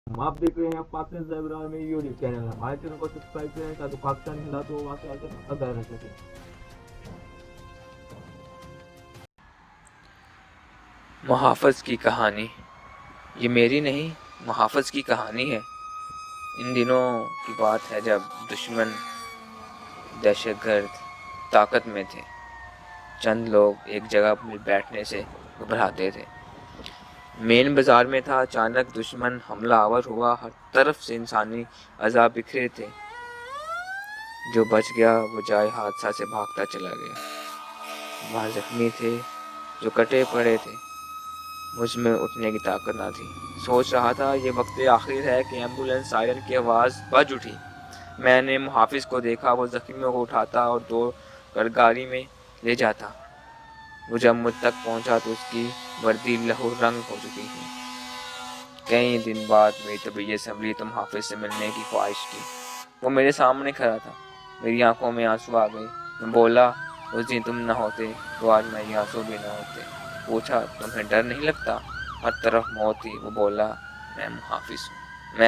आप देख रहे हैं पाकिस्तान ज़ेबरा में यूट्यूब चैनल है। हमारे चैनल को सब्सक्राइब करें ताकि पाकिस्तान हिला तो वहाँ से आगे रह सके। मुहाफ़िज़ की कहानी। ये मेरी नहीं, मुहाफ़िज़ की कहानी है। इन दिनों की बात है जब दुश्मन दहशतगर्द ताकत में थे। चंद लोग एक जगह पर बैठने से घबराते थे। मेन बाजार में था। अचानक दुश्मन हमला आवर हुआ। हर तरफ से इंसानी अज़ा बिखरे थे। जो बच गया वो जाए हादसा से भागता चला गया। वहाँ जख्मी थे, जो कटे पड़े थे। मुझ में उठने की ताकत ना थी। सोच रहा था ये वक्त आखिर है कि एम्बुलेंस सायरन की आवाज़ बज उठी। मैंने मुहाफिज को देखा। वो जख्मियों को उठाता और दौड़ कर गाड़ी में ले जाता। वो जब मुझ तक पहुंचा तो उसकी वर्दी लहू रंग हो चुकी थी। कई दिन बाद मेरी तबीयत संभली तो मुहाफिज से मिलने की ख्वाहिश की। वो मेरे सामने खड़ा था। मेरी आंखों में आंसू आ गए। मैं बोला, उस दिन तुम न होते तो आज मैं ये आंसू भी न होते। पूछा, तुम्हें डर नहीं लगता? हर तरफ मौत थी। वो बोला, मैं मुहाफिज हूँ।